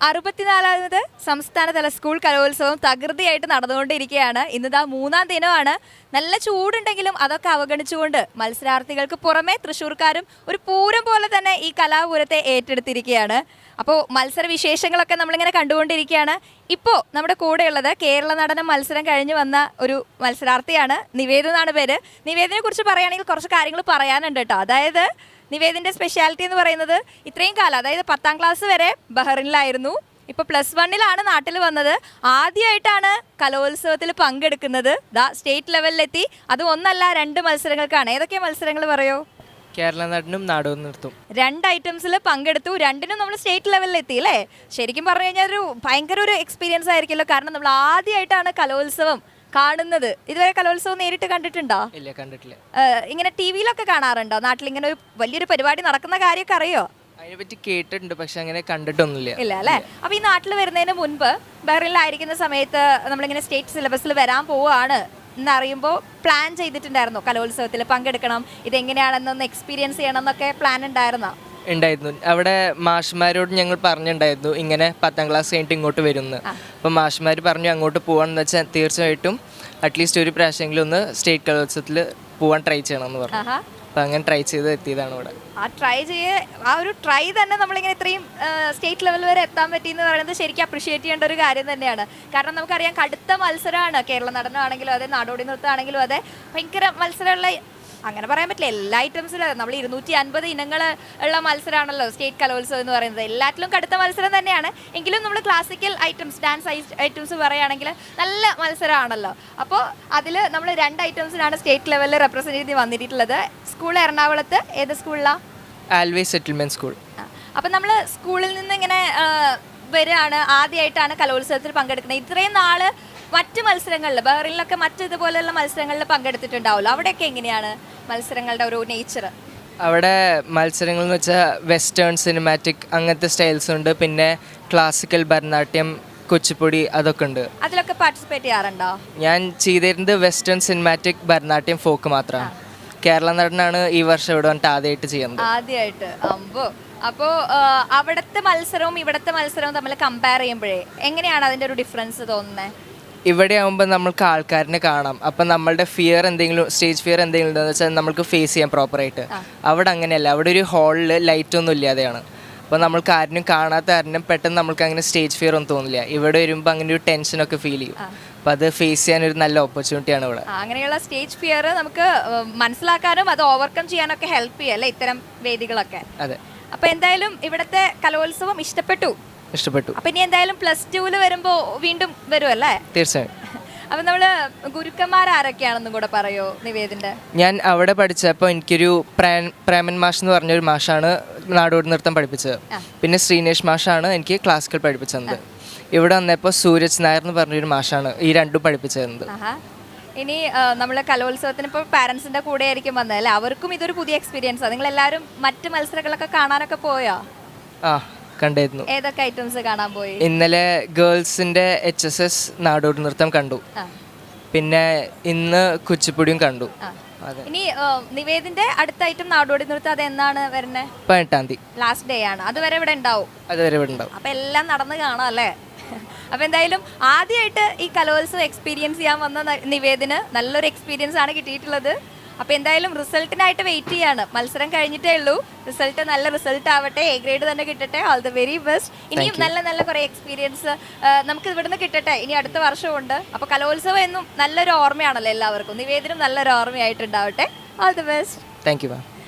64ാമത് സംസ്ഥാനതല സ്കൂൾ കലോത്സവം തകൃതിയായിട്ട് നടന്നുകൊണ്ടിരിക്കുകയാണ്. ഇന്നിതാ 3-ാം ദിനമാണ്. നല്ല ചൂടുണ്ടെങ്കിലും അതൊക്കെ അവഗണിച്ചുകൊണ്ട് മത്സരാർത്ഥികൾക്ക് പുറമെ തൃശ്ശൂർക്കാരും ഒരു പൂരം പോലെ തന്നെ ഈ കലാപൂരത്തെ ഏറ്റെടുത്തിരിക്കുകയാണ്. അപ്പോൾ മത്സര വിശേഷങ്ങളൊക്കെ നമ്മളിങ്ങനെ കണ്ടുകൊണ്ടിരിക്കുകയാണ്. ഇപ്പോൾ നമ്മുടെ കൂടെയുള്ളത് കേരള നടനം മത്സരം കഴിഞ്ഞ് വന്ന ഒരു മത്സരാർത്ഥിയാണ്. നിവേദ് എന്നാണ് പേര്. നിവേദിനെ കുറിച്ച് പറയുകയാണെങ്കിൽ കുറച്ച് കാര്യങ്ങൾ പറയാനുണ്ട് കേട്ടോ. അതായത് നിവേദിൻ്റെ സ്പെഷ്യാലിറ്റി എന്ന് പറയുന്നത് ഇത്രയും കാലം, അതായത് 10ാം ക്ലാസ് വരെ ബഹറിനിലായിരുന്നു. ഇപ്പോൾ +1 നാട്ടിൽ വന്നത്. ആദ്യമായിട്ടാണ് കലോത്സവത്തിൽ പങ്കെടുക്കുന്നത്. സ്റ്റേറ്റ് ലെവലിലെത്തി. അത് ഒന്നല്ല 2 മത്സരങ്ങൾക്കാണ്. ഏതൊക്കെ മത്സരങ്ങൾ പറയോ? കേരള നടനും നാടോടി നൃത്തവും 2 ഐറ്റംസിൽ പങ്കെടുത്തു. 2നും നമ്മൾ സ്റ്റേറ്റ് ലെവലിൽ എത്തി അല്ലേ? ശരിക്കും പറഞ്ഞു കഴിഞ്ഞാൽ ഒരു ഭയങ്കര ഒരു എക്സ്പീരിയൻസ് ആയിരിക്കുമല്ലോ. കാരണം നമ്മൾ ആദ്യമായിട്ടാണ് കലോത്സവം കാണുന്നത്. ഇതുവരെ കലോത്സവം നേരിട്ട് കണ്ടിട്ടുണ്ടോ? ഇല്ല, കണ്ടിട്ടില്ല. ഇങ്ങനെ ടി വിയിലൊക്കെ കാണാറുണ്ടോ? നാട്ടിൽ ഇങ്ങനെ ഒരു വലിയൊരു പരിപാടി നടക്കുന്ന കാര്യമൊക്കെ അറിയോ? അതിനെപ്പറ്റി കേട്ടിട്ടുണ്ട്, പക്ഷെ അങ്ങനെ കണ്ടിട്ടൊന്നുമില്ല. ഇല്ല അല്ലേ? അപ്പൊ ഈ നാട്ടിൽ വരുന്നതിന് മുൻപ് ബഹ്റിനിലായിരിക്കുന്ന സമയത്ത് നമ്മളിങ്ങനെ സ്റ്റേറ്റ് സിലബസിൽ വരാൻ പോവുകയാണ് എന്നറിയുമ്പോൾ പ്ലാൻ ചെയ്തിട്ടുണ്ടായിരുന്നോ കലോത്സവത്തിൽ പങ്കെടുക്കണം, ഇതെങ്ങനെയാണെന്നൊന്ന് എക്സ്പീരിയൻസ് ചെയ്യണം എന്നൊക്കെ പ്ലാൻ ഉണ്ടായിരുന്നോ? ഉണ്ടായിരുന്നു. അവിടെ മാഷ്മാരോട് ഞങ്ങൾ പറഞ്ഞിട്ടുണ്ടായിരുന്നു ഇങ്ങനെ 10ാം ക്ലാസ് കഴിഞ്ഞിട്ട് ഇങ്ങോട്ട് വരുമെന്ന്. അപ്പോൾ മാഷ്മാർ പറഞ്ഞു അങ്ങോട്ട് പോകാമെന്ന് വെച്ചാൽ തീർച്ചയായിട്ടും അറ്റ്ലീസ്റ്റ് ഒരു പ്രാവശ്യമെങ്കിലും ഒന്ന് സ്റ്റേറ്റ് കലോത്സവത്തിൽ പോകാൻ ട്രൈ ചെയ്യണമെന്ന് പറഞ്ഞു. അപ്പോൾ അങ്ങനെ ട്രൈ ചെയ്ത് എത്തിയതാണ് ഇവിടെ. ആ ഒരു ട്രൈ തന്നെ നമ്മളിങ്ങനെ ഇത്രയും സ്റ്റേറ്റ് ലെവൽ വരെ എത്താൻ പറ്റിയെന്ന് പറയുന്നത് ശരിക്കും അപ്രിഷിയേറ്റ് ചെയ്യേണ്ട ഒരു കാര്യം തന്നെയാണ്. കാരണം നമുക്കറിയാം കടുത്ത മത്സരമാണ്. കേരള നടനമാണെങ്കിലും അതെ, നാടോടി നൃത്തമാണെങ്കിലും അതെ, ഭയങ്കര മത്സരമുള്ള, അങ്ങനെ പറയാൻ പറ്റില്ല, എല്ലാ ഐറ്റംസിലും നമ്മൾ 250 ഇനങ്ങൾ ഉള്ള മത്സരമാണല്ലോ സ്റ്റേറ്റ് കലോത്സവം എന്ന് പറയുന്നത്. എല്ലാറ്റിലും കടുത്ത മത്സരം തന്നെയാണ്. എങ്കിലും നമ്മൾ ക്ലാസിക്കൽ ഐറ്റംസ്, ഡാൻസ് ഐറ്റംസ് പറയുകയാണെങ്കിൽ നല്ല മത്സരമാണല്ലോ. അപ്പോൾ അതിൽ നമ്മൾ 2 ഐറ്റംസിനാണ് സ്റ്റേറ്റ് ലെവലിൽ റെപ്രസെൻറ്റ് ചെയ്ത് വന്നിട്ടുള്ളത്. സ്കൂൾ എറണാകുളത്ത് ഏത് സ്കൂളിലാണ്? Always settlement school. അപ്പം നമ്മൾ സ്കൂളിൽ നിന്ന് ഇങ്ങനെ വരികയാണ്, ആദ്യമായിട്ടാണ് കലോത്സവത്തിൽ പങ്കെടുക്കുന്നത്. ഇത്രയും നാൾ മറ്റ് മത്സരങ്ങളിൽ, ബഹ്റിനിലൊക്കെ മറ്റ് ഇതുപോലെയുള്ള മത്സരങ്ങളിൽ പങ്കെടുത്തിട്ടുണ്ടാവുമല്ലോ. അവിടെയൊക്കെ എങ്ങനെയാണ് മത്സരങ്ങളുടെ ഒരു നേച്ചർ? അവിടെ മത്സരങ്ങൾ എന്ന് വെച്ചാൽ വെസ്റ്റേൺ സിനിമാറ്റിക് അങ്ങനത്തെ സ്റ്റൈൽസ് ഉണ്ട്, പിന്നെ ക്ലാസിക്കൽ ഭരതനാട്യം, കുച്ചിപ്പുടി, അതൊക്കെ ഉണ്ട്. അതിലൊക്കെ പാർട്ടിസിപ്പേറ്റ് ചെയ്യാറുണ്ടോ? ഞാൻ ചെയ്തിരുന്നത് വെസ്റ്റേൺ സിനിമാറ്റിക് ഭരതനാട്യം ഫോക്ക് മാത്രമാണ്. കേരള നടനാണ് ഈ വർഷം ഇവിടെ വന്നിട്ട് ആദ്യമായിട്ട് ചെയ്യുന്നത്. ആദ്യമായിട്ട് അപ്പോൾ അവിടുത്തെ മത്സരവും ഇവിടുത്തെ മത്സരവും തമ്മിൽ കമ്പയർ ചെയ്യുമ്പോഴേ എങ്ങനെയാണ് അതിൻ്റെ ഒരു ഡിഫറൻസ് തോന്നുന്നത്? ഇവിടെ ആകുമ്പോൾ നമ്മൾക്ക് ആൾക്കാരിനെ കാണാം. അപ്പം നമ്മളുടെ ഫിയർ എന്തെങ്കിലും, സ്റ്റേജ് ഫിയർ എന്തെങ്കിലും ഉണ്ടെന്ന് വെച്ചാൽ നമ്മൾക്ക് ഫേസ് ചെയ്യാം പ്രോപ്പറായിട്ട്. അവിടെ അങ്ങനെയല്ല. അവിടെ ഒരു ഹാളിൽ ലൈറ്റൊന്നും ഇല്ലാതെയാണ്. അപ്പോൾ നമ്മൾക്ക് ആരിനും കാണാത്ത ആരിനും പെട്ടെന്ന് നമ്മൾക്ക് അങ്ങനെ സ്റ്റേജ് ഫിയർ ഒന്നും തോന്നില്ല. ഇവിടെ വരുമ്പോൾ അങ്ങനെ ഒരു ടെൻഷനൊക്കെ ഫീൽ ചെയ്യും. അപ്പോൾ അത് ഫേസ് ചെയ്യാൻ ഒരു നല്ല ഓപ്പർച്യൂണിറ്റിയാണ് ഇവിടെ. അങ്ങനെയുള്ള സ്റ്റേജ് ഫിയർ നമുക്ക് മനസ്സിലാക്കാനും അത് ഓവർകം ചെയ്യാനൊക്കെ ഹെൽപ്പ് ചെയ്യല്ലേ ഇത്തരം വേദികളൊക്കെ? അതെ. അപ്പോൾ എന്തായാലും ഇവിടുത്തെ കലോത്സവം ഇഷ്ടപ്പെട്ടു. അപ്പോൾ ഇനി എന്തായാലും +2 വരുമ്പോൾ വീണ്ടും വരുമല്ലേ? തീർച്ചയായും. അപ്പം നമ്മൾ ഗുരുക്കന്മാർ ആരൊക്കെയാണെന്നും കൂടെ പറയോ നിവേദിൻ്റെ? ഞാൻ അവിടെ പഠിച്ചപ്പോൾ എനിക്കൊരു പ്രേമൻ മാഷ് എന്ന് പറഞ്ഞൊരു മാഷാണ് നാടോടി നൃത്തം പഠിപ്പിച്ചത്. പിന്നെ ശ്രീനേഷ് മാഷാണ് എനിക്ക് ക്ലാസിക്കൽ പഠിപ്പിച്ചത്. ഇവിടെ വന്നപ്പോൾ സൂരജ് നായർ എന്ന് പറഞ്ഞൊരു മാഷാണ് ഈ 2ഉം പഠിപ്പിച്ചിരുന്നത്. ഇനി നമ്മൾ കലോത്സവത്തിന് ഇപ്പോൾ പാരൻസിൻ്റെ കൂടെ ആയിരിക്കും വന്നതല്ലേ? അവർക്കും ഇതൊരു പുതിയ എക്സ്പീരിയൻസാണ്. നിങ്ങളെല്ലാവരും മറ്റ് മത്സരങ്ങളൊക്കെ കാണാനൊക്കെ പോയോ? കണ്ടായിരുന്നു. ഏതൊക്കെ ഐറ്റംസ് കാണാൻ പോയി? ഇന്നലെ ഗേൾസിന്റെ HSS നാടോടി നൃത്തം കണ്ടു. പിന്നെ ഇന്ന് കുച്ചിപ്പുടിയും കണ്ടു. ഇനി നിവേദിന്റെ അടുത്ത ഐറ്റം നാടോടി നൃത്തം, അത് എന്നാണ് വരുന്നത്? 18ാം തീയതി ലാസ്റ്റ് ഡേ ആണ്. അതുവരെ ഇവിടെ ഉണ്ടാവും. അപ്പൊ എല്ലാം നടന്ന് കാണാം അല്ലേ? അപ്പൊ എന്തായാലും ആദ്യമായിട്ട് ഈ കലോത്സവം എക്സ്പീരിയൻസ് ചെയ്യാൻ വന്ന നിവേദിന് നല്ലൊരു എക്സ്പീരിയൻസ് ആണ് കിട്ടിയിട്ടുള്ളത്. അപ്പോൾ എന്തായാലും റിസൾട്ടിനായിട്ട് വെയിറ്റ് ചെയ്യാണ്. മത്സരം കഴിഞ്ഞിട്ടേ ഉള്ളൂ. റിസൾട്ട് നല്ല റിസൾട്ട് ആവട്ടെ, A ഗ്രേഡ് തന്നെ കിട്ടട്ടെ. All the very best. ഇനിയും നല്ല നല്ല കുറേ എക്സ്പീരിയൻസ് നമുക്ക് ഇവിടുന്ന് കിട്ടട്ടെ. ഇനി അടുത്ത വർഷമുണ്ട്. അപ്പോൾ കലോത്സവം എന്നും നല്ലൊരു ഓർമ്മയാണല്ലോ എല്ലാവർക്കും. നിവേദനം നല്ലൊരു ഓർമ്മയായിട്ടുണ്ടാവട്ടെ. All the best. Thank you ma'am.